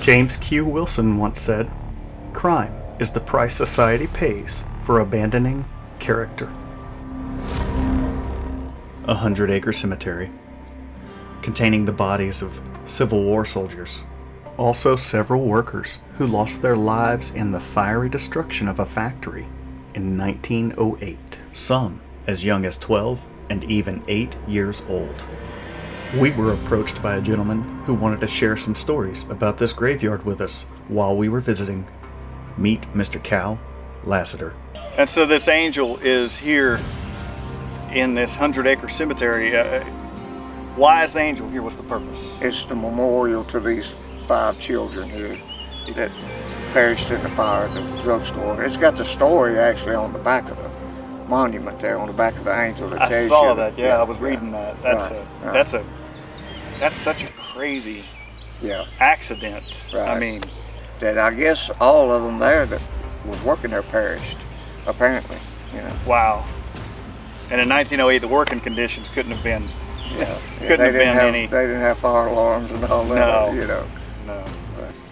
James Q. Wilson once said, "Crime is the price society pays for abandoning character." 100-acre cemetery, containing the bodies of Civil War soldiers, also several workers who lost their lives in the fiery destruction of a factory in 1908, some as young as 12 and even 8 years old. We were approached by a gentleman who wanted to share some stories about this graveyard with us while we were visiting. Meet Mr. Cal Lassiter. And so this angel is here in this 100-acre cemetery. Why is the angel here? What's the purpose? It's the memorial to these 5 children here that perished in the fire at the drugstore. It's got the story actually on the back of the monument there, on the back of the angel. That I saw that. Yeah, I was reading that. That's such a crazy accident. Right. I mean, that I guess all of them there that was working there perished, apparently. You know. Wow. And in 1908, the working conditions couldn't have been. They didn't have fire alarms and all that. No. You know. No.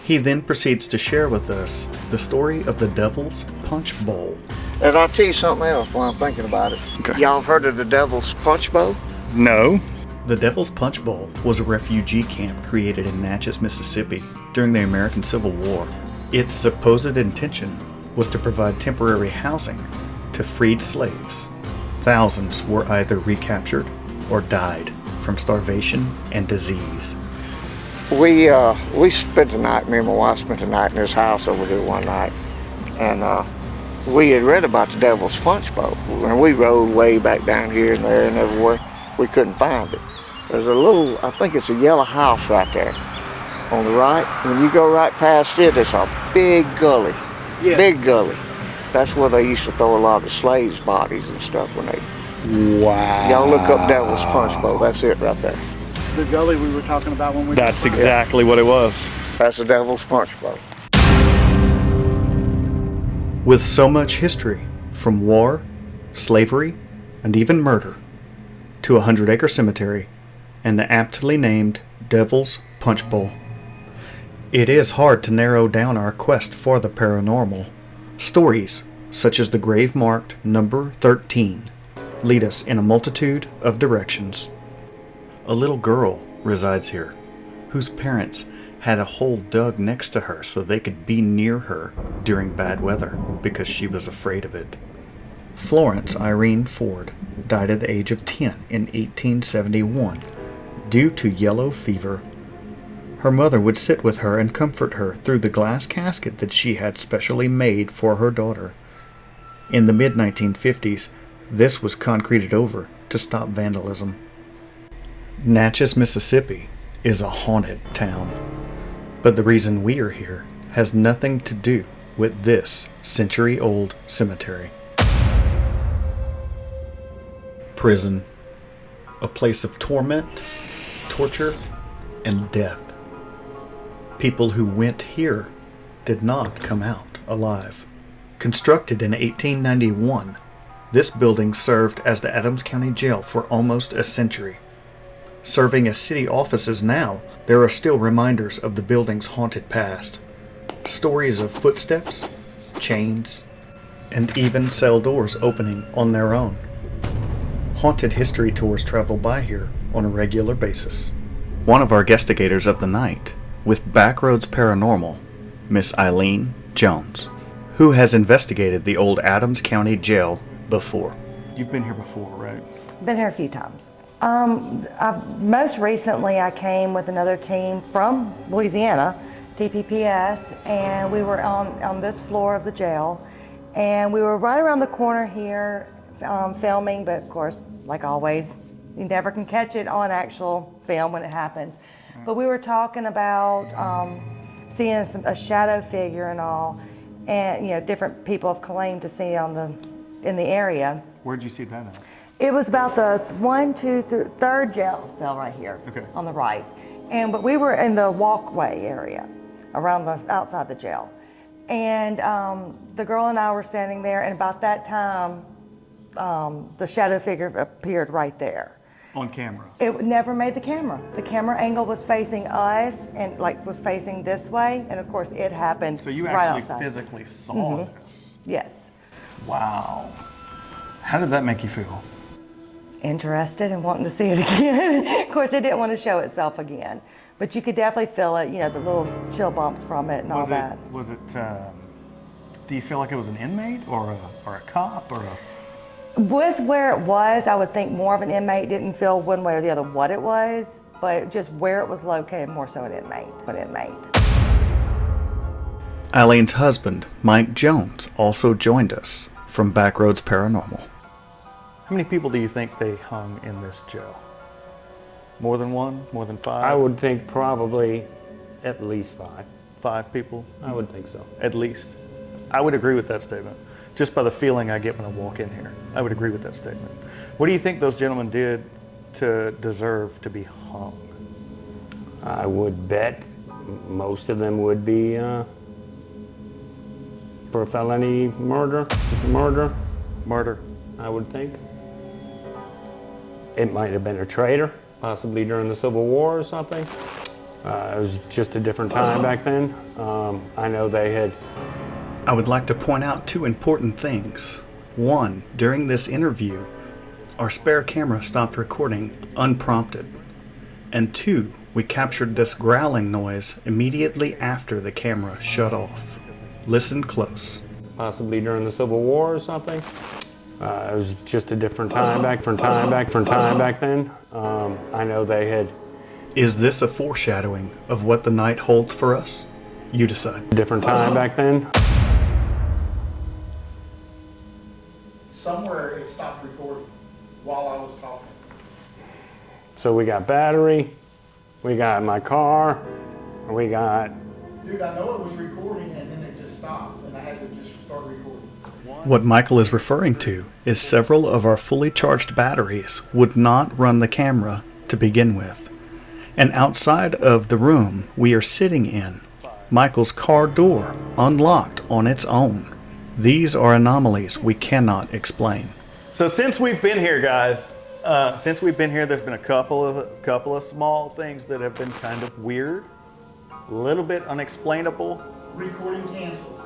He then proceeds to share with us the story of the Devil's Punch Bowl. And I'll tell you something else while I'm thinking about it. Okay. Y'all have heard of the Devil's Punch Bowl? No. The Devil's Punch Bowl was a refugee camp created in Natchez, Mississippi during the American Civil War. Its supposed intention was to provide temporary housing to freed slaves. Thousands were either recaptured or died from starvation and disease. We spent the night, me and my wife spent the night in this house over here one night, and we had read about the Devil's Punch Bowl, and we rode way back down here and there and everywhere. We couldn't find it. There's a little, I think it's a yellow house right there on the right. When you go right past it, it's a big gully, big gully. That's where they used to throw a lot of the slaves' bodies and stuff when they... Wow. Y'all look up Devil's Punch Bowl, that's it right there. The gully we were talking about when we... That's exactly what it was. That's the Devil's Punch Bowl. With so much history, from war, slavery, and even murder, to a 100-acre cemetery, and the aptly named Devil's Punch Bowl, it is hard to narrow down our quest for the paranormal. Stories, such as the grave marked number 13, lead us in a multitude of directions. A little girl resides here, whose parents had a hole dug next to her so they could be near her during bad weather because she was afraid of it. Florence Irene Ford died at the age of 10 in 1871 due to yellow fever. Her mother would sit with her and comfort her through the glass casket that she had specially made for her daughter. In the mid-1950s, this was concreted over to stop vandalism. Natchez, Mississippi is a haunted town, but the reason we are here has nothing to do with this century-old cemetery. Prison, a place of torment, torture, and death. People who went here did not come out alive. Constructed in 1891, this building served as the Adams County Jail for almost a century. Serving as city offices now, there are still reminders of the building's haunted past. Stories of footsteps, chains, and even cell doors opening on their own. Haunted history tours travel by here on a regular basis. One of our guestigators of the night, with Backroads Paranormal, Miss Eileen Jones, who has investigated the old Adams County Jail before. You've been here before, right? Been here a few times. Most recently I came with another team from Louisiana, DPPS, and we were on this floor of the jail, and we were right around the corner here filming, but of course, like always, you never can catch it on actual film when it happens. But we were talking about seeing a shadow figure and all, and different people have claimed to see in the area. Where'd you see that at? It was about the third jail cell right here, on the right. But we were in the walkway area around outside the jail. And the girl and I were standing there, and about that time, the shadow figure appeared right there. On camera. It never made the camera. The camera angle was facing us and was facing this way, and of course it happened So you right actually outside. physically saw this. Yes. Wow. How did that make you feel? Interested and wanting to see it again. Of course, it didn't want to show itself again, but you could definitely feel it, the little chill bumps from it and all that. Was it, do you feel like it was an inmate or a cop or a... With where it was, I would think more of an inmate. Didn't feel one way or the other what it was, but just where it was located, more so an inmate. Eileen's husband, Mike Jones, also joined us from Backroads Paranormal. How many people do you think they hung in this jail? More than one? More than five? I would think probably at least 5. 5 people? I would think so. At least. I would agree with that statement. Just by the feeling I get when I walk in here. I would agree with that statement. What do you think those gentlemen did to deserve to be hung? I would bet most of them would be for felony murder, Murder. I would think. It might have been a traitor, possibly during the Civil War or something. It was just a different time back then. I know they had... I would like to point out 2 important things. 1, during this interview, our spare camera stopped recording unprompted. And 2, we captured this growling noise immediately after the camera shut off. Listen close. Possibly during the Civil War or something. It was just a different time back then. I know they had... Is this a foreshadowing of what the night holds for us? You decide. Different time back then. Somewhere it stopped recording while I was talking. So we got battery, we got my car, we got... Dude, I know it was recording and then it just stopped and I had to just start recording. What Michael is referring to is several of our fully charged batteries would not run the camera to begin with. And outside of the room we are sitting in, Michael's car door unlocked on its own. These are anomalies we cannot explain. So since we've been here, guys, there's been a couple of small things that have been kind of weird, a little bit unexplainable. Recording canceled.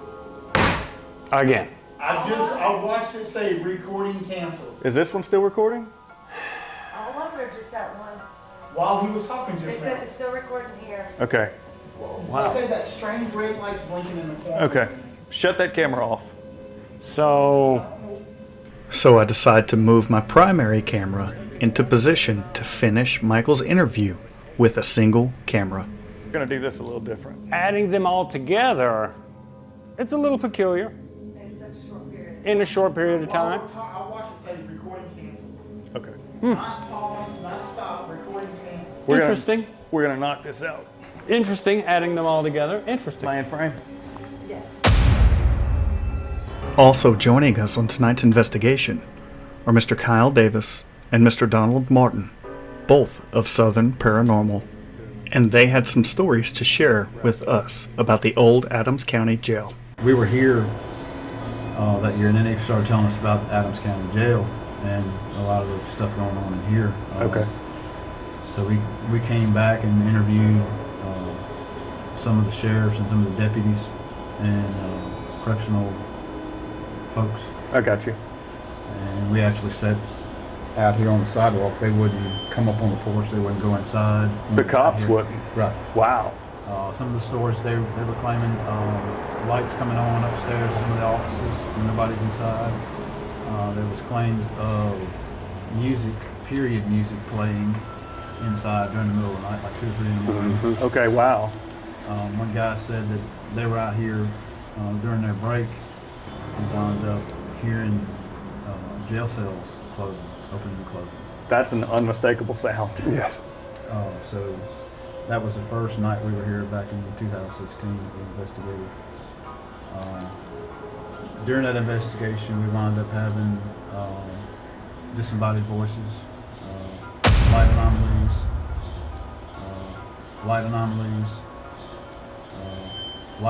Again. I watched it say recording canceled. Is this one still recording? All of it or just that one? While he was talking just now. It's still recording here. Okay. Wow. Okay, that strange red light's blinking in the corner. Okay. Shut that camera off. So I decide to move my primary camera into position to finish Michael's interview with a single camera. We're going to do this a little different. adding them all together, it's a little peculiar In such a short period. in a short period of time. I watched it say recording canceled. Okay. Not pause, not stop, recording canceled. Interesting. We're going to knock this out. Interesting, adding them all together. Interesting. Mind frame. Yes. Also joining us on tonight's investigation are Mr. Kyle Davis and Mr. Donald Martin, both of Southern Paranormal. And they had some stories to share with us about the old Adams County Jail. We were here that year, and then they started telling us about Adams County Jail and a lot of the stuff going on in here. Okay. So we came back and interviewed some of the sheriffs and some of the deputies and correctional folks. I got you. And we actually sat out here on the sidewalk. They wouldn't come up on the porch. They wouldn't go inside. The cops Here. wouldn't? Right. Wow. Some of the stores, they were claiming lights coming on upstairs in some of the offices when nobody's inside. There was claims of period music playing inside during the middle of the night, like 2 or 3 in the morning. Okay, wow. One guy said that they were out here during their break and wound up hearing jail cells closing, opening and closing. That's an unmistakable sound. Yes. So that was the first night we were here back in 2016 that we investigated. During that investigation, we wound up having disembodied voices, light anomalies, light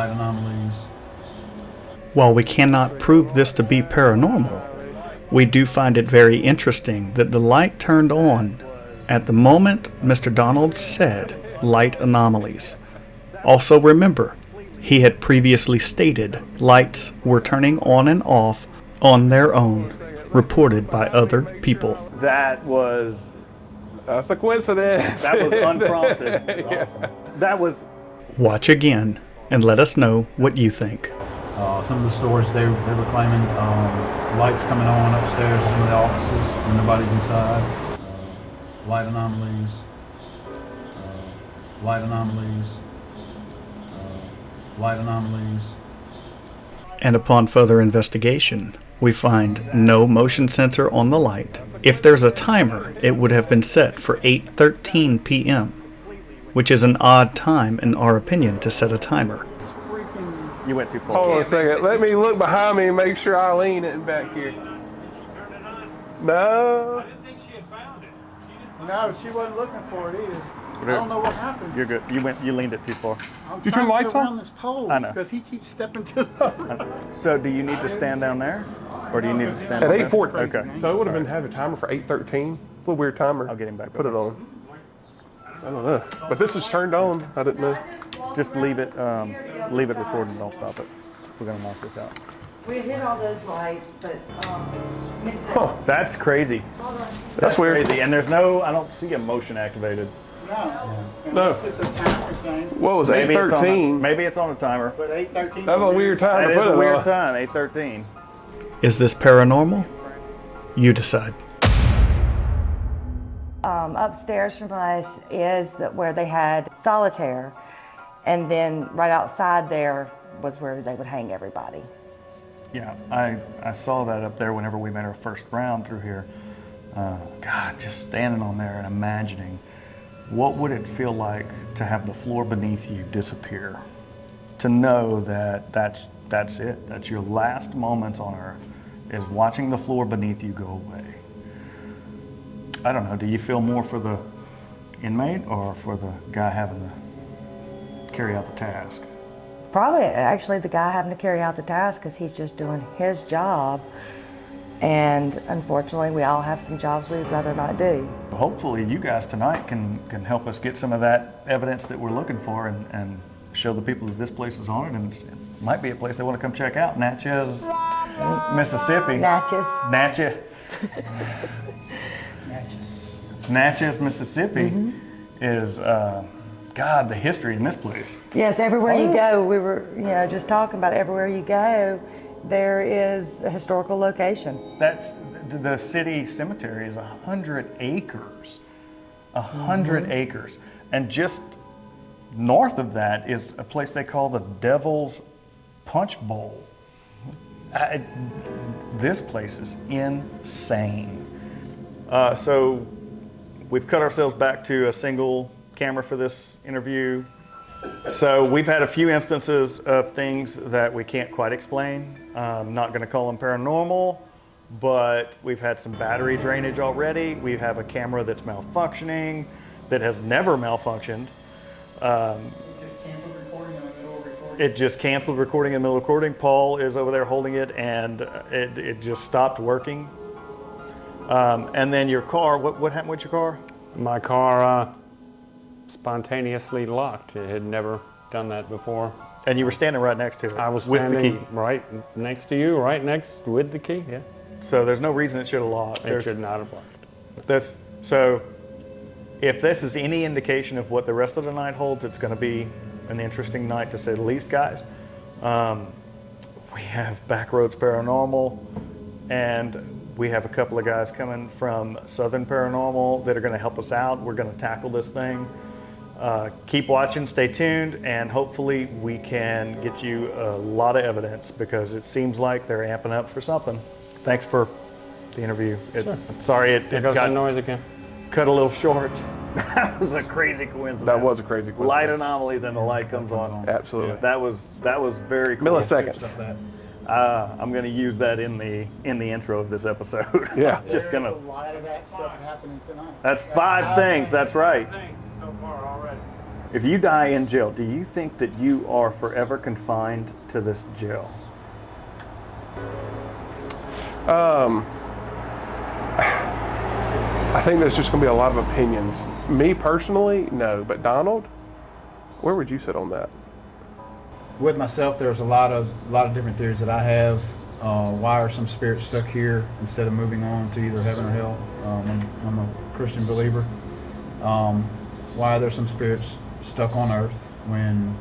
anomalies. While we cannot prove this to be paranormal, we do find it very interesting that the light turned on At the moment Mr. Donald said light anomalies. Also remember, he had previously stated lights were turning on and off on their own, reported by other people. That's a coincidence. That was unprompted. Yeah. That was... Watch again and let us know what you think. Some of the stores, they were claiming lights coming on upstairs in some of the offices when nobody's inside. Light anomalies. Light anomalies. Light anomalies. And upon further investigation, we find no motion sensor on the light. If there's a timer, it would have been set for 8:13 p.m., which is an odd time in our opinion to set a timer. You went too far. Hold on a second. Let me look behind me and make sure Eileen isn't back here. No. No, she wasn't looking for it either. I don't know what happened. You're good. You leaned it too far. I'm You turn trying to lights get on? around this pole I know. because he keeps stepping to the So do you need to stand down there? Or do you need to stand At on this? 8:14. Okay. So it would have been have a timer for 8:13. A little weird timer. I'll get him back Put it over. on. I don't know. But this is turned on. I didn't know. Just leave it recording. Don't stop it. We're going to knock this out. We hit all those lights, but missed it. Huh. That's crazy. That's weird. Crazy. And I don't see a motion activated. No. It's a timer thing, What was Maybe it's on 8:13? maybe it's on a timer. but 8:13. That's a weird time That to is put a it weird on. time, 8:13. Is this paranormal? You decide. Upstairs from us is where they had solitaire, and then right outside there was where they would hang everybody. Yeah, I saw that up there whenever we made our first round through here. God, just standing on there and imagining what would it feel like to have the floor beneath you disappear? To know that that's it. That's your last moments on earth, is watching the floor beneath you go away. I don't know, do you feel more for the inmate or for the guy having to carry out the task? Probably actually the guy having to carry out the task because he's just doing his job. And unfortunately, we all have some jobs we'd rather not do. Hopefully you guys tonight can help us get some of that evidence that we're looking for and show the people that this place is haunted, and it might be a place they want to come check out. Natchez, Mississippi. Natchez. Natchez, Mississippi is, God, the history in this place. Yes, everywhere you go, we were, just talking about everywhere you go, there is a historical location. That's the city cemetery is 100 acres. 100 acres. And just north of that is a place they call the Devil's Punch Bowl. This place is insane. So we've cut ourselves back to a single camera for this interview. So we've had a few instances of things that we can't quite explain. I'm not going to call them paranormal, but we've had some battery drainage already. We have a camera that's malfunctioning, that has never malfunctioned. Just canceled recording in the middle of recording. It just canceled recording in the middle of recording. Paul is over there holding it, and it just stopped working. And then your car, what happened with your car? My car spontaneously locked. It had never done that before. And you were standing right next to it. I was with standing the key. right next to you, right next with the key. Yeah, So there's no reason it should have locked. it should not have locked. So if this is any indication of what the rest of the night holds, it's going to be an interesting night to say the least, guys. We have Backroads Paranormal, and we have a couple of guys coming from Southern Paranormal that are going to help us out. We're going to tackle this thing. Keep watching, stay tuned, and hopefully we can get you a lot of evidence, because it seems like they're amping up for something. Thanks for the interview. Sorry it There goes got that noise again. cut a little short. That was a crazy coincidence. That was a crazy coincidence. Light anomalies and the light comes on. Absolutely. That was very cool. Milliseconds. I'm going to use that in the intro of this episode. Yeah. Just There's gonna. a lot of that stuff happening tonight. That's 5 things. That's right. So far already. If you die in jail, do you think that you are forever confined to this jail? I think there's just going to be a lot of opinions. Me personally, no. But Donald, where would you sit on that? With myself, there's a lot of different theories that I have. Why are some spirits stuck here instead of moving on to either heaven or hell? I'm a Christian believer. Why are there some spirits stuck on earth when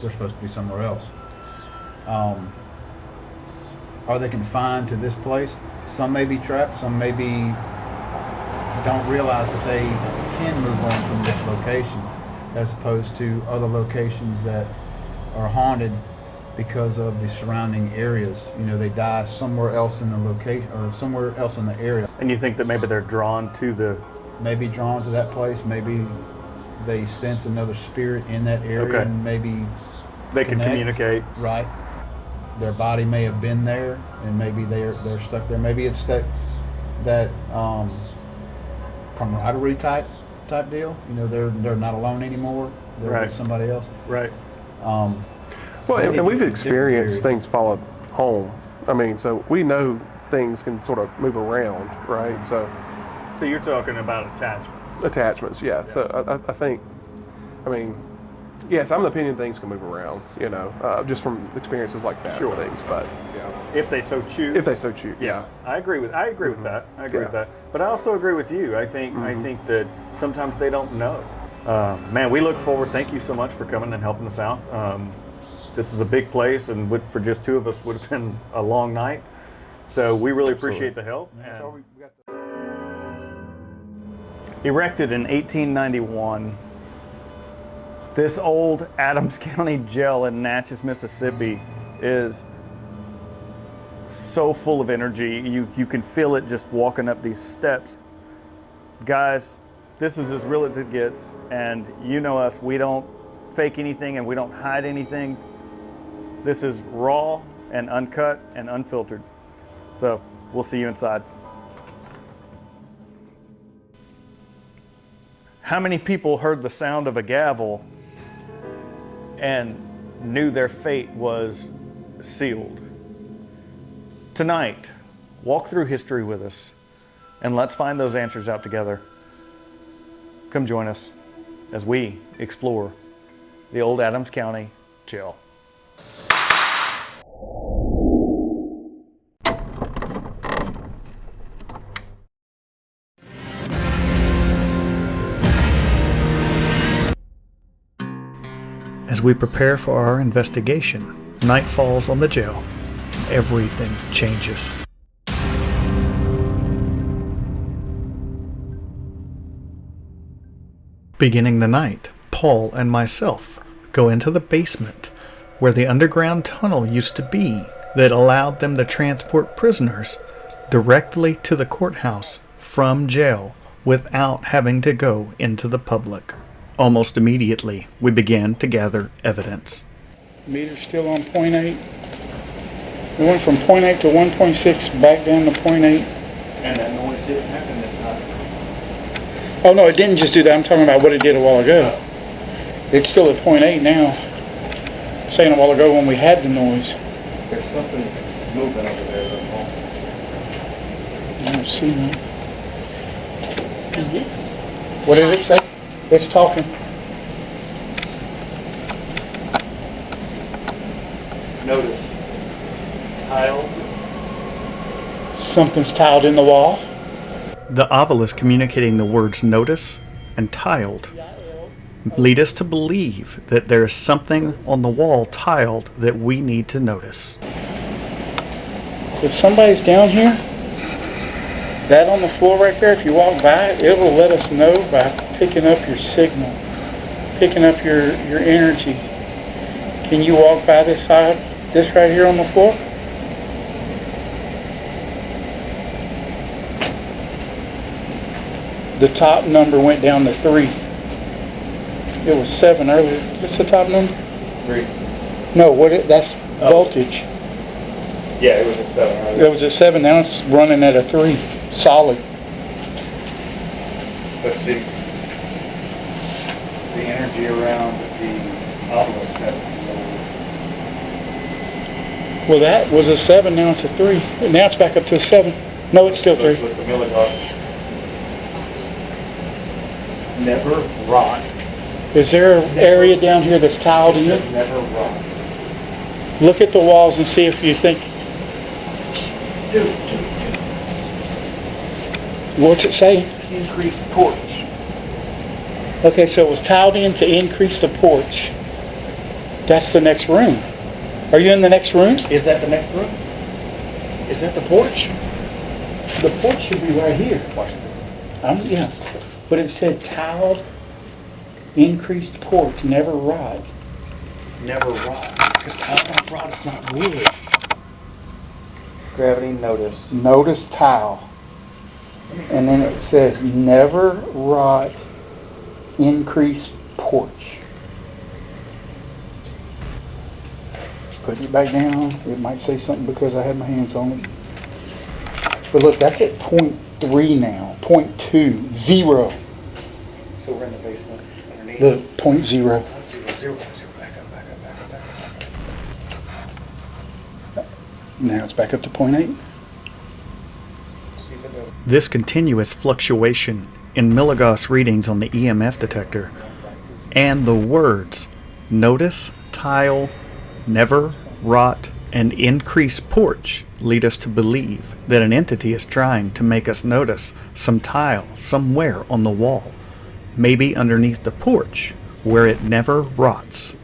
they're supposed to be somewhere else? Are they confined to this place? Some may be trapped, some maybe don't realize that they can move on from this location as opposed to other locations that are haunted because of the surrounding areas. You know, they die somewhere else in the location or somewhere else in the area. And you think that maybe they're drawn to the... Maybe drawn to that place, maybe they sense another spirit in that area, Okay. and maybe They can connect. communicate. Right. Their body may have been there, and maybe they're stuck there. Maybe it's that camaraderie type deal. You know, they're not alone anymore. They're Right. with somebody else. Right. Well, and we've experienced things follow home. I mean, so we know things can sort of move around, right? So you're talking about attachments. attachments, yeah. So I think, I mean, yes, I'm of the opinion things can move around, you know, just from experiences like that. Sure. Things, but yeah. If they so choose. If they so choose, yeah. I agree with that. I agree with Yeah. that. But I also agree with you. I think that sometimes they don't know. Man, we look forward. Thank you so much for coming and helping us out. This is a big place, and for just two of us would have been a long night. So we really appreciate the help. And erected in 1891, this old Adams County jail in Natchez, Mississippi is so full of energy. You can feel it just walking up these steps. Guys, this is as real as it gets, and you know us, we don't fake anything and we don't hide anything. This is raw and uncut and unfiltered. So we'll see you inside. How many people heard the sound of a gavel and knew their fate was sealed? Tonight, walk through history with us and let's find those answers out together. Come join us as we explore the old Adams County Jail. As we prepare for our investigation, night falls on the jail. Everything changes. Beginning the night, Paul and myself go into the basement where the underground tunnel used to be that allowed them to transport prisoners directly to the courthouse from jail without having to go into the public. Almost immediately, we began to gather evidence. Meter's still on 0.8. We went from 0.8 to 1.6, back down to 0.8. And that noise didn't happen this time. Oh no, it didn't just do that. I'm talking about what it did a while ago. It's still at 0.8 now. Saying a while ago when we had the noise. There's something moving over there. I don't see that. What did it say? It's talking. Notice tile. Something's tiled in the wall. The obelisk communicating the words notice and tiled lead us to believe that there is something on the wall tiled that we need to notice. If somebody's down here, that on the floor right there, if you walk by, it will let us know by picking up your signal, picking up your energy. Can you walk by this side, this right here on the floor? The top number went down to 3. It was 7 earlier. What's the top number? 3. No, that's voltage. Yeah, it was a 7. It was a 7, now it's running at a 3, solid. Let's see. The energy around the obelisk has to be lower. Well, that was a 7, now it's a 3. Now it's back up to a 7. No, it's still 3. With the milligauss. never rot. Is there an area down here that's tiled It in? said never rot. Look at the walls and see if you think. What's it say? Increased porch. Okay, so it was tiled in to increase the porch. That's the next room. Are you in the next room? Is that the next room? Is that the porch? The porch should be right here. Watch the Yeah, but it said tiled, increased porch, never rot. never rot. Because tile don't rot, it's not wood. Gravity notice. Notice tile. And then it says never rot, increase porch. Putting it back down, it might say something because I had my hands on it. But look, that's at 0.3 now, 0.2, 0. So we're in the basement underneath. Look, 0.0. Zero. Back up. Now it's back up to 0.8. See if it does. This continuous fluctuation in milligauss readings on the EMF detector and the words notice, tile, never, rot, and increase porch lead us to believe that an entity is trying to make us notice some tile somewhere on the wall, maybe underneath the porch where it never rots.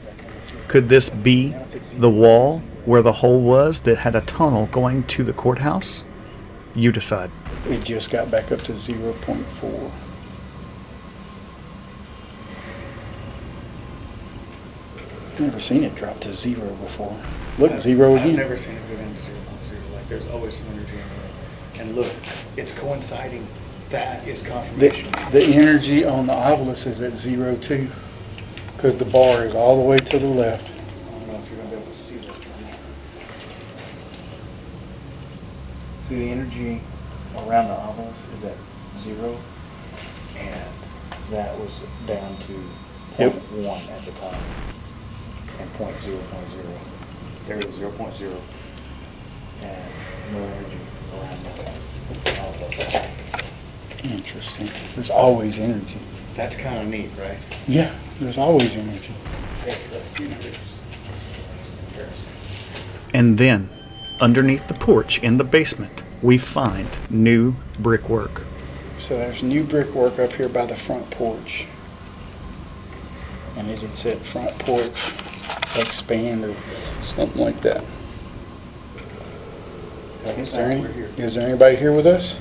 Could this be the wall where the hole was that had a tunnel going to the courthouse? You decide. It just got back up to 0.4. Never seen it drop to 0 before. Look, 0 I've again. never seen it go down to 0.0. Like there's always some energy in there. And look, it's coinciding. That is confirmation. The energy on the obelisk is at 0 too, because the bar is all the way to the left. I don't know if you're going to be able to see this from here. See, the energy around the obelisk is at 0, and that was down to 0.1 at the time, and 0.0. There is 0.0, and no energy around the obelisk. Interesting. There's always energy. That's kind of neat, right? Yeah, there's always energy. And then, underneath the porch in the basement, we find new brickwork. So there's new brickwork up here by the front porch. And it had said front porch expand or something like that. Is there anybody here with us?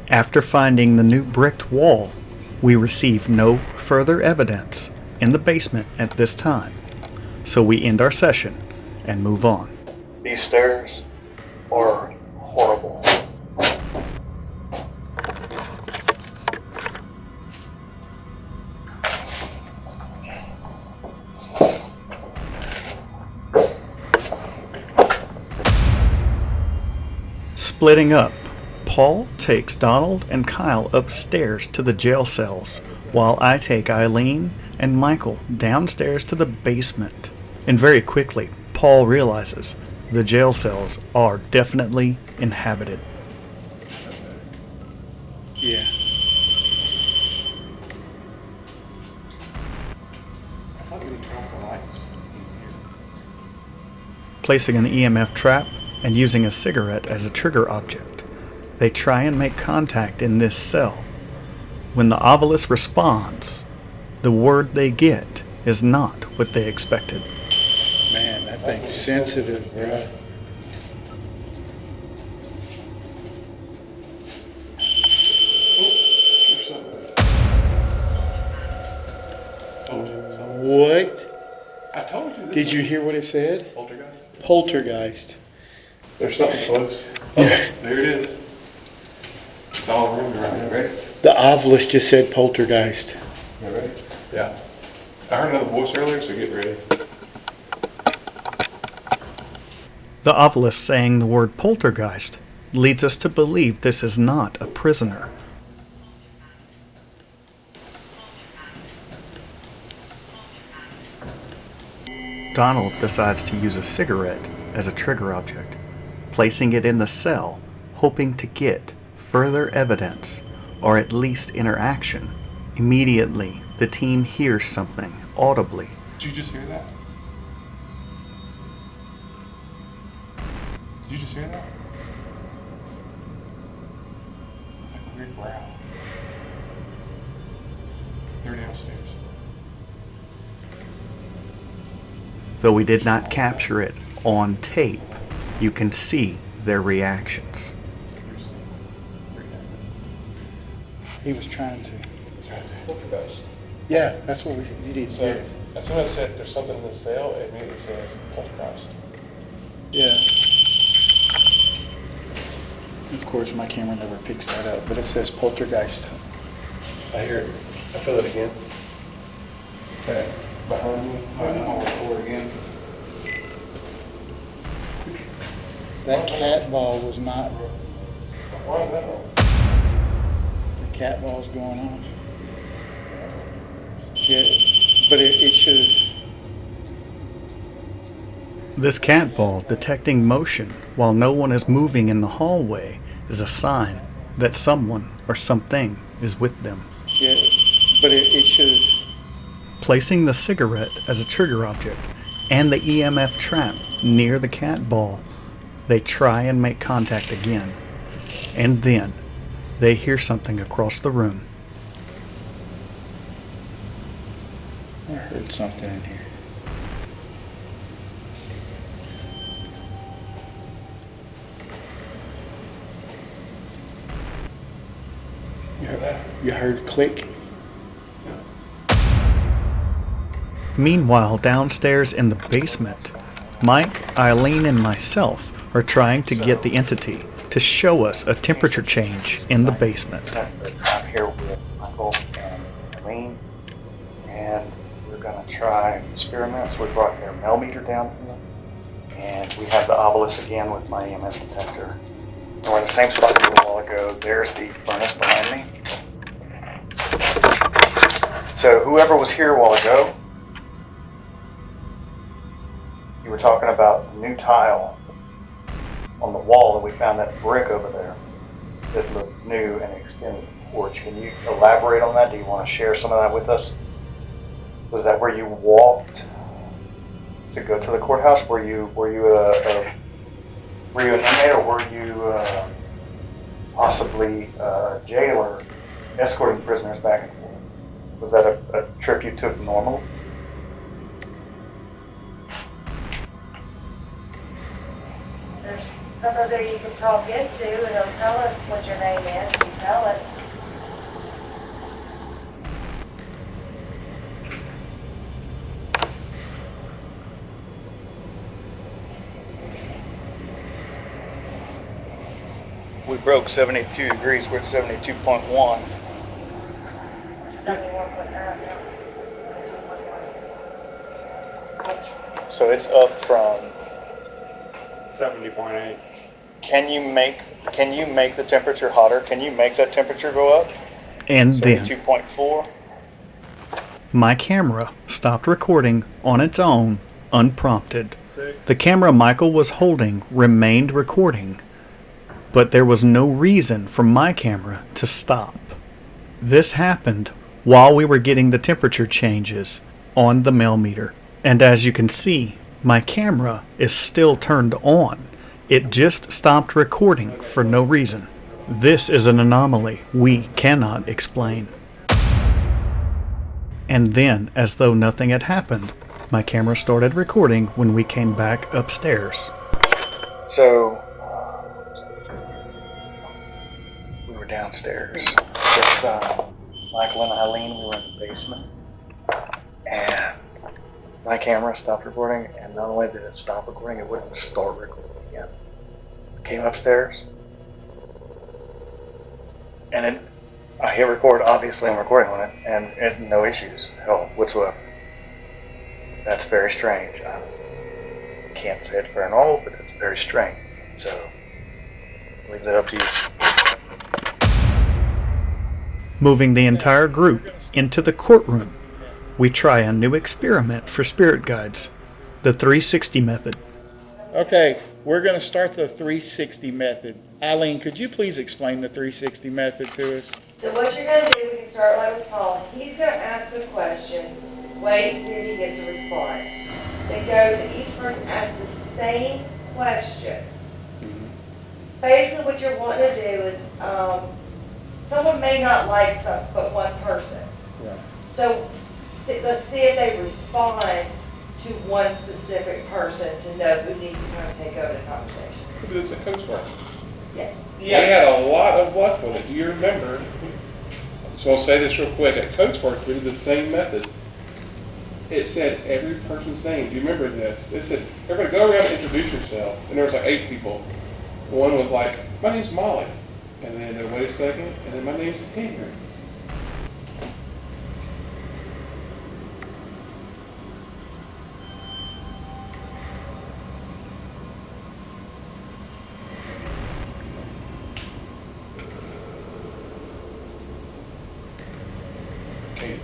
After finding the new bricked wall, we receive no further evidence in the basement at this time, so we end our session and move on. These stairs are horrible. Splitting up, Paul takes Donald and Kyle upstairs to the jail cells, while I take Eileen and Michael downstairs to the basement. And very quickly, Paul realizes the jail cells are definitely inhabited. Yeah. Placing an EMF trap and using a cigarette as a trigger object, they try and make contact in this cell. When the obelisk responds, the word they get is not what they expected. Man, that thing's sensitive, bro. What? I told you this. Did you hear what it said? Poltergeist? Poltergeist. There's something close. Oh, there it is. It's all around right now. Ready? The obelisk just said poltergeist. You ready? Yeah. I heard another voice earlier, so get ready. The obelisk saying the word poltergeist leads us to believe this is not a prisoner. Donald decides to use a cigarette as a trigger object, placing it in the cell, hoping to get further evidence or at least interaction. Immediately, the team hears something audibly. Did you just hear that? Did you just hear that? It's like a weird growl. They're downstairs. Though we did not capture it on tape, you can see their reactions. He was trying to. Poltergeist. Yeah, that's what you did. So Yes. as soon as I said there's something in the cell, it immediately says poltergeist. Yeah. Of course, my camera never picks that up, but it says poltergeist. I hear it. I feel it again. Okay. Behind me. I'll record again. That cat ball was not. Why is that on? The cat ball's going on. Yeah, but it should. This cat ball detecting motion while no one is moving in the hallway is a sign that someone or something is with them. Yeah, but it should. Placing the cigarette as a trigger object and the EMF trap near the cat ball, they try and make contact again. And then they hear something across the room. I heard something in here. You heard click? Meanwhile, downstairs in the basement, Mike, Eileen, and myself are trying to get the entity to show us a temperature change in the basement. I'm here with Michael and Eileen, and we're going to try experiments. We brought their mel meter down here, and we have the obelisk again with my EMS detector. And we're in the same spot we were a while ago. There's the furnace behind me. So whoever was here a while ago, you were talking about the new tile on the wall, and we found that brick over there that looked new and extended the porch. Can you elaborate on that? Do you want to share some of that with us? Was that where you walked to go to the courthouse? Were you an inmate, or were you possibly a jailer escorting prisoners back and forth? Was that a trip you took normal? There's somebody there you can talk into, and it'll tell us what your name is, if you tell it. We broke 72 degrees. We're at 72.1. 71.9. So it's up from. 70.8. Can you make the temperature hotter? Can you make that temperature go up? And then 72.4. my camera stopped recording on its own, unprompted. The camera Michael was holding remained recording, but there was no reason for my camera to stop. This happened while we were getting the temperature changes on the mel meter. And as you can see, my camera is still turned on. It just stopped recording for no reason. This is an anomaly we cannot explain. And then, as though nothing had happened, my camera started recording when we came back upstairs. So we were downstairs with Michael and Eileen. We were in the basement, and my camera stopped recording. And not only did it stop recording, it wouldn't start recording again. I came upstairs, and then I hit record. Obviously, I'm recording on it, and no issues at all whatsoever. That's very strange. I can't say it's paranormal, but it's very strange. So, I'll leave that up to you. Moving the entire group into the courtroom, we try a new experiment for spirit guides, the 360 method. Okay, we're going to start the 360 method. Eileen, could you please explain the 360 method to us? So what you're gonna do, we can start like with Paul. He's gonna ask a question, wait and see if he gets a response. Then go to each person, ask the same question. Basically what you're wanting to do is, someone may not like something but one person. Right. So let's see if they respond to one specific person to know who needs to kind of take over the conversation. But it's a coach work. Yes. We had a lot of luck with it. Do you remember? So I'll say this real quick. At Coachworks, we did the same method. It said every person's name. Do you remember this? It said, everybody go around and introduce yourself. And there was like 8 people. One was like, my name's Molly. And then, wait a second. And then my name's Henry.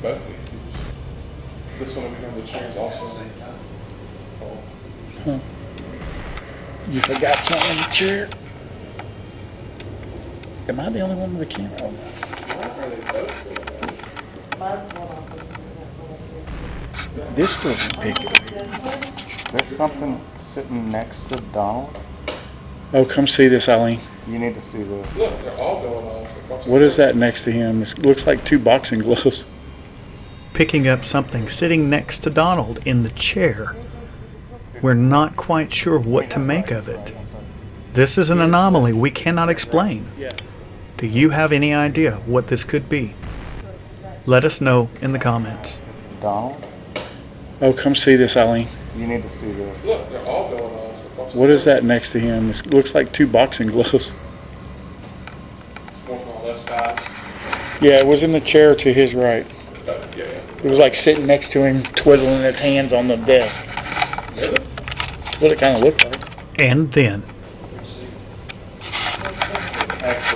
Both of you. This one over here on the chair is also. Huh. You forgot something in the chair? Am I the only one with a camera on? This doesn't pick it. There's something sitting next to Donald. Oh, come see this, Eileen. You need to see this. Look, they're all going off. What is that next to him? It looks like 2 boxing gloves. Picking up something sitting next to Donald in the chair. We're not quite sure what to make of it. This is an anomaly we cannot explain. Do you have any idea what this could be? Let us know in the comments. Donald? Oh, come see this, Eileen. You need to see this. Look, they're all going off. What is that next to him? It looks like 2 boxing gloves. One from the left side. Yeah, it was in the chair to his right. Yeah. It was like sitting next to him, twiddling its hands on the desk. Really? That's what it kind of looked like. And then,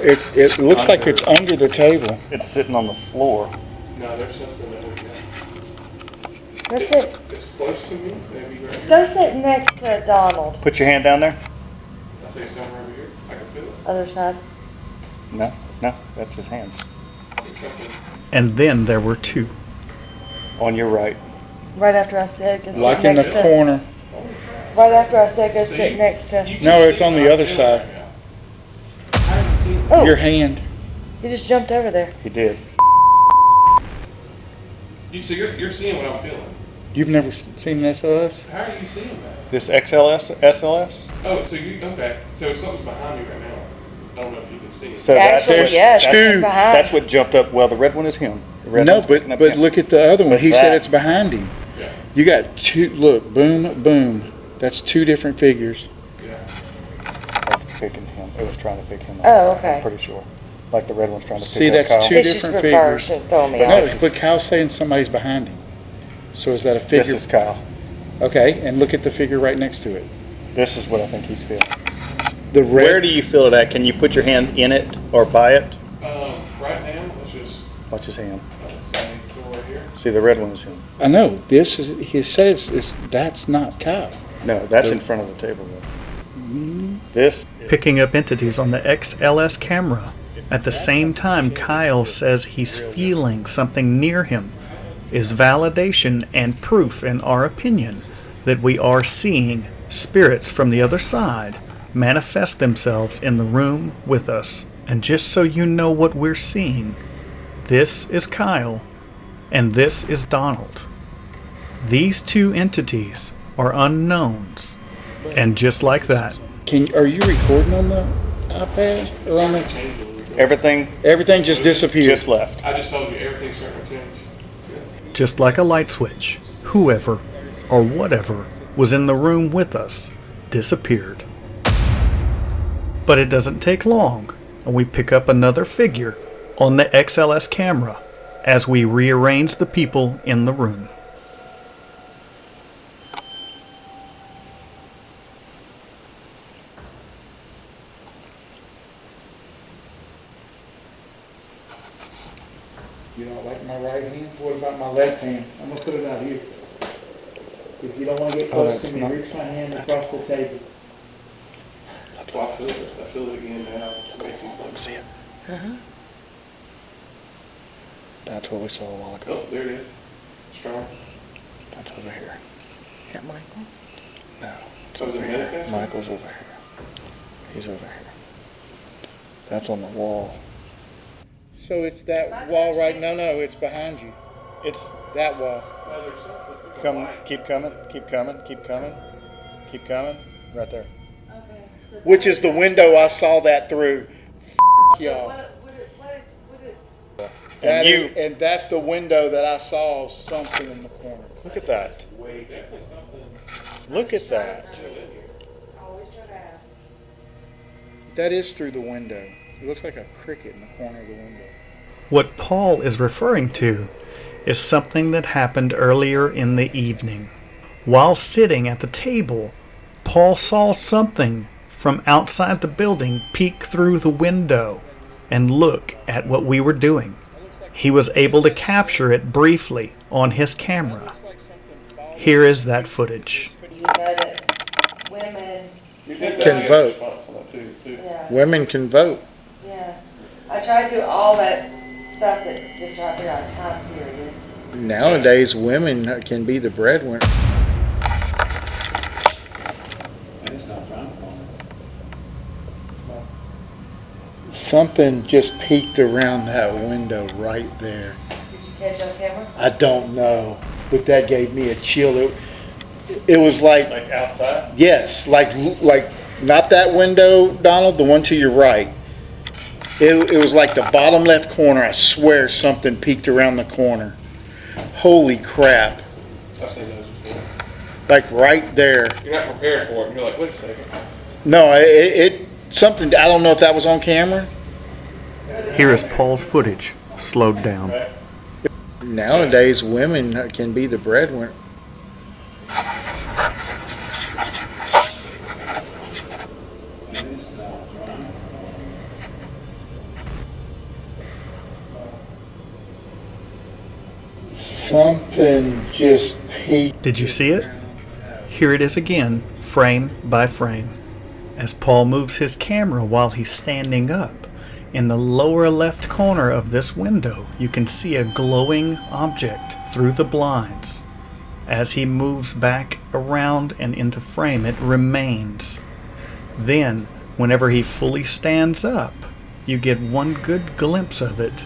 It looks like it's under the table. it's sitting on the floor. No, there's something that we got. That's it. It's close to me, maybe right here. Go sit next to Donald. Put your hand down there. I say somewhere over here. I can feel it. Other side. No, that's his hand. It's something. And then there were 2. On your right. Right after I said, go sit Like in the next to. corner. Right after I said, go So sit you- next to. You can No, it's see on the my other feeling side. right now. Oh, Your hand. you just jumped over there. He did. So you're seeing what I'm feeling. You've never seen this SLS? How are you seeing that? This SLS? Oh, so okay. So something's behind me right now. I don't know if you can see it. So Actually, that's, yes, two. that's behind. that's what jumped up. Well, the red one is him. The red No, one's picking but up but him. look at the other one. What's He said that? it's behind him. Yeah. You got 2. Look, boom, boom. That's 2 different figures. Yeah. That's picking him. It was trying to pick him up. Oh, okay. I'm pretty sure. Like the red one's trying to pick See, up that's Kyle. 2 It's just different reversed figures. and throw me But No, off. this is- but Kyle's saying somebody's behind him. So is that a figure? This is Kyle. Okay, and look at the figure right next to it. This is what I think he's feeling. The red. Where do you feel it at? Can you put your hand in it or by it? Right now, let's just Watch his hand. say so right here. See, the red one is him. I know. This is. He says that's not Kyle. No, that's in front of the table. This picking up entities on the XLS camera. At the same time, Kyle says he's feeling something near him is validation and proof, in our opinion, that we are seeing spirits from the other side manifest themselves in the room with us. And just so you know what we're seeing, this is Kyle and this is Donald. These 2 entities are unknowns. And just like that, Are you recording on the iPad or on the? everything Everything just disappeared. just left. I just told you everything's starting to change. Just like a light switch, whoever or whatever was in the room with us disappeared. But it doesn't take long, and we pick up another figure on the XLS camera as we rearrange the people in the room. You don't like my right hand? What about my left hand? I'm gonna put it out here. If you don't want to get close to me, reach my hand across the table. Well, I feel it again now. It makes me see it. That's what we saw a while ago. Oh, there it is. Strong. That's over here. Is that Michael? No. It's So is it over here. manifest? Michael's over here. He's over here. That's on the wall. So it's that wall right, no, it's behind you. It's that wall. No, there's something. There's a Come, light. keep coming, keep coming, keep coming, keep coming, right there. Okay. So Which is the window I saw that through. Y'all. And you- And that's the window that I saw something in the corner. Look at that. Wait, definitely something. Look at that. Always try to ask. That is through the window. It looks like a cricket in the corner of the window. What Paul is referring to is something that happened earlier in the evening. While sitting at the table, Paul saw something from outside the building peek through the window and look at what we were doing. He was able to capture it briefly on his camera. Here is that footage. You know that women, You did Can that vote. response on that too. yeah, Women can vote. yeah. I tried to do all that stuff that to try to figure out time period. Nowadays, women can be the breadwinner. Something just peeked around that window right there. Did you catch it on camera? I don't know, but that gave me a chill. It was like, outside? yes, like not that window, Donald, the one to your right. It was like the bottom left corner. I swear something peeked around the corner. Holy crap. I've seen those before. Like right there. You're not prepared for it. And you're like, wait a second. No, it something, I don't know if that was on camera. Here is Paul's footage, slowed down. Nowadays, women can be the breadwinner. Something just peeked. Did you see it? Here it is again, frame by frame. As Paul moves his camera while he's standing up, in the lower left corner of this window, you can see a glowing object through the blinds. As he moves back around and into frame, it remains. Then, whenever he fully stands up, you get one good glimpse of it,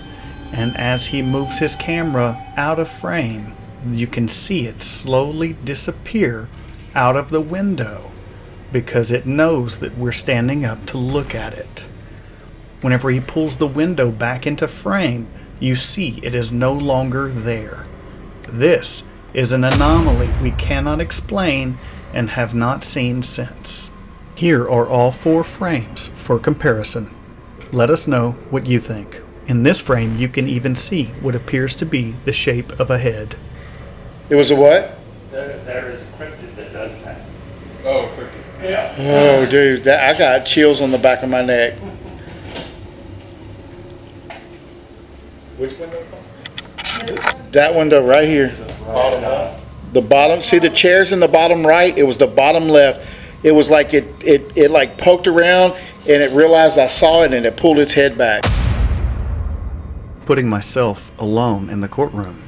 and as he moves his camera out of frame, you can see it slowly disappear out of the window because it knows that we're standing up to look at it. Whenever he pulls the window back into frame, you see it is no longer there. This is an anomaly we cannot explain and have not seen since. Here are all 4 frames for comparison. Let us know what you think. In this frame, you can even see what appears to be the shape of a head. It was a what? There is a cryptid that does that. Oh, cricket. Yeah. Oh, dude, I got chills on the back of my neck. Which window? That window right here. Bottom left. The bottom, see the chairs in the bottom right? It was the bottom left. It was like it like poked around and it realized I saw it and it pulled its head back. Putting myself alone in the courtroom,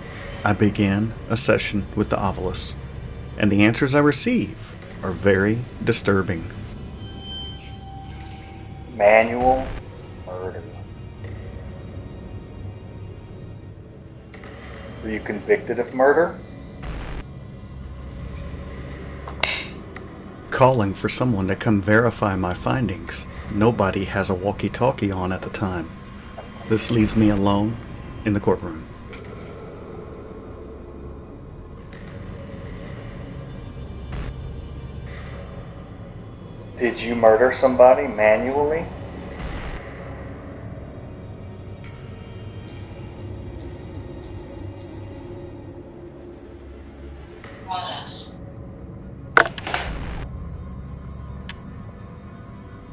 I began a session with the ovilus, and the answers I receive are very disturbing. Manual murder. Were you convicted of murder? Calling for someone to come verify my findings. Nobody has a walkie-talkie on at the time. This leaves me alone in the courtroom. Did you murder somebody manually?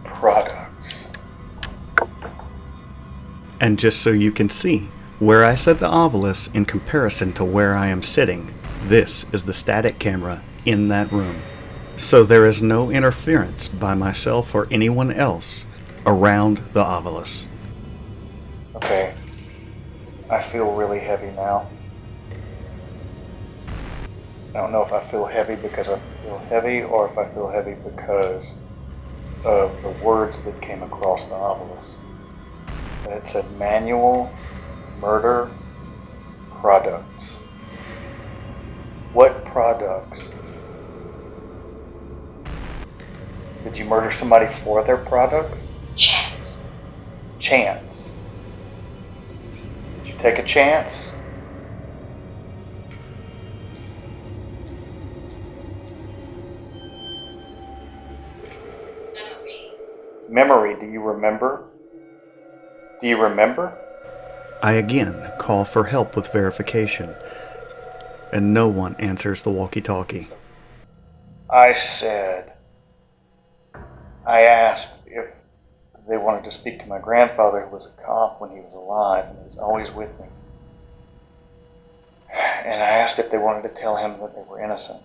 Products. And just so you can see where I set the ovilus in comparison to where I am sitting, this is the static camera in that room. So there is no interference by myself or anyone else around the ovilus. Okay. I feel really heavy now. I don't know if I feel heavy because I feel heavy or if I feel heavy because of the words that came across the obelisk. And it said manual murder products. What products? Did you murder somebody for their product? Chance. Chance. Did you take a chance? Memory, do you remember? Do you remember? I again call for help with verification, and no one answers the walkie-talkie. I asked if they wanted to speak to my grandfather, who was a cop when he was alive, and he was always with me. And I asked if they wanted to tell him that they were innocent.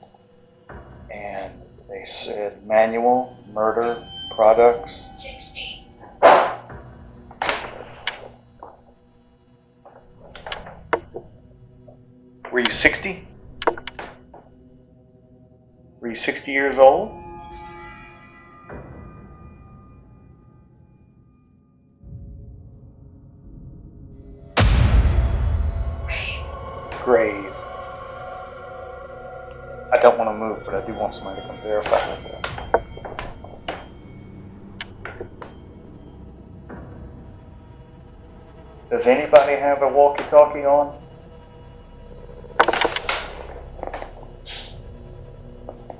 And they said manual murder products. 60. Were you 60? Were you 60 years old? Grave. I don't want to move, but I do want somebody to come verify that. Does anybody have a walkie-talkie on?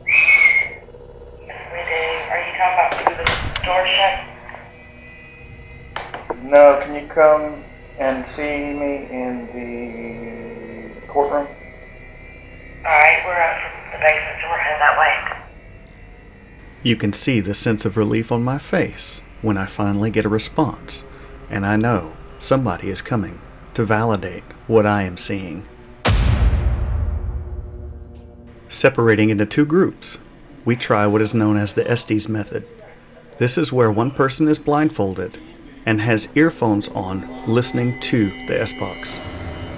We do. Are you talking about through the door shut? No, can you come and see me in the courtroom? Alright, we're up from the basement, so we're heading that way. You can see the sense of relief on my face when I finally get a response, and I know somebody is coming to validate what I am seeing. Separating into two groups, we try what is known as the Estes method. This is where one person is blindfolded and has earphones on listening to the S-Box,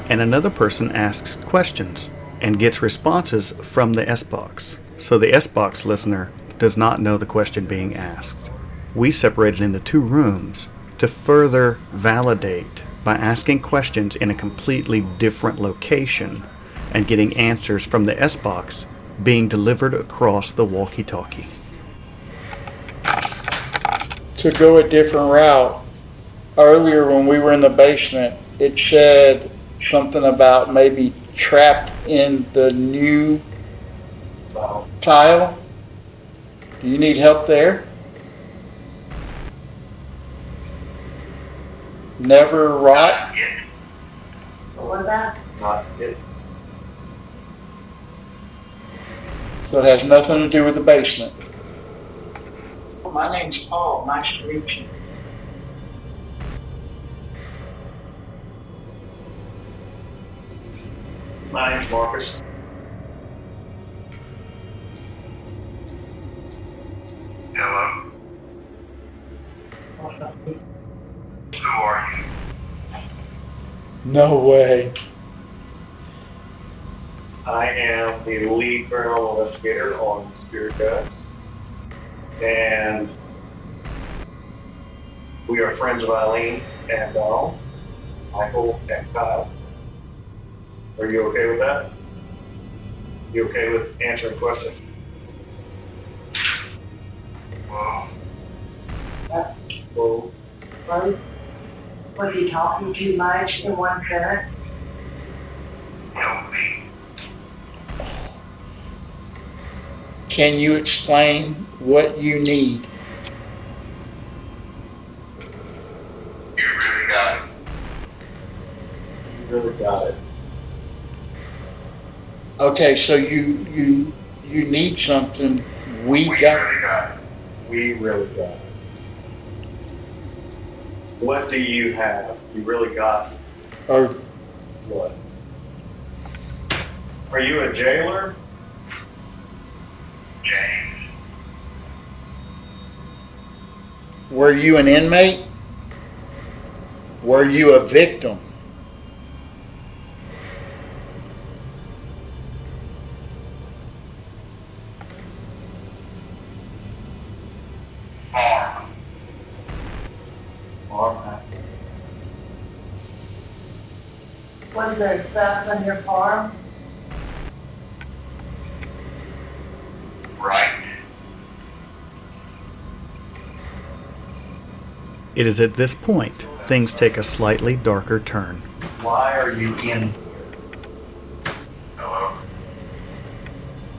and another person asks questions and gets responses from the S-Box, so the S-Box listener does not know the question being asked. We separated into two rooms to further validate by asking questions in a completely different location and getting answers from the S-Box being delivered across the walkie-talkie. To go a different route, earlier when we were in the basement, it said something about maybe trapped in the new tile. Do you need help there? Never rot? What was that? Not it. So it has nothing to do with the basement. My name's Paul. Nice to meet you. My name's Marcus. Hello. Who are you? No way. I am the lead criminal investigator on Spirit Guides. And we are friends of Eileen and Donald, Michael and Kyle. Are you okay with that? You okay with answering questions? Well. Well. Was he talking too much in one sentence? Help me. Can you explain what you need? You really got it. You really got it. Okay, so you need something. We really got. got it. We really got it. What do you have? You really got Or what? Are you a jailer? James. were you an inmate? Were you a victim? Was there stuff on your farm? Right. It is at this point things take a slightly darker turn. Why are you in? Hello?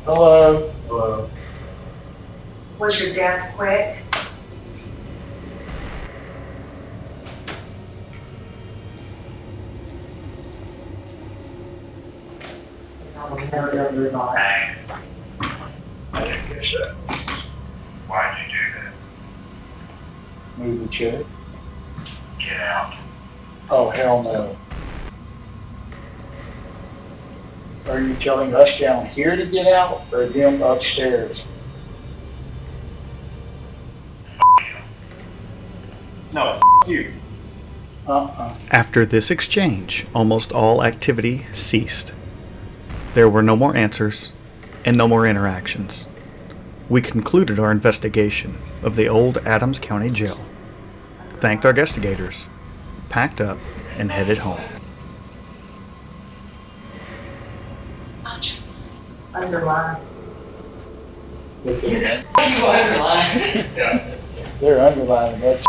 Hello. Hello? Was your death quick? Hey. I didn't guess that. Why'd you do that? Move the chair. Get out. Oh, hell no. Are you telling us down here to get out or them upstairs? No, you. After this exchange, almost all activity ceased. There were no more answers and no more interactions. We concluded our investigation of the old Adams County Jail, thanked our investigators, packed up, and headed home. Underline. They're Yeah. underlining that.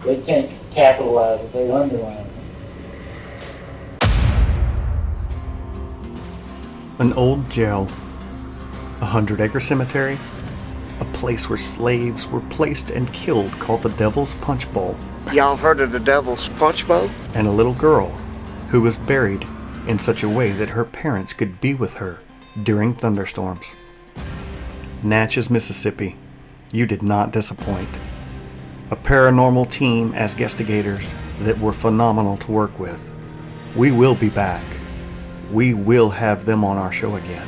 They can't capitalize it, they underline it. An old jail, a 100-acre cemetery, a place where slaves were placed and killed called the Devil's Punch Bowl, Y'all heard of the Devil's Punch Bowl? and a little girl who was buried in such a way that her parents could be with her during thunderstorms. Natchez, Mississippi, you did not disappoint. A paranormal team as investigators that were phenomenal to work with. We will be back. We will have them on our show again.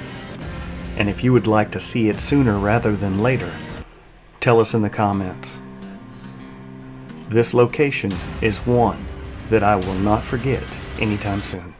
And if you would like to see it sooner rather than later, tell us in the comments. This location is one that I will not forget anytime soon.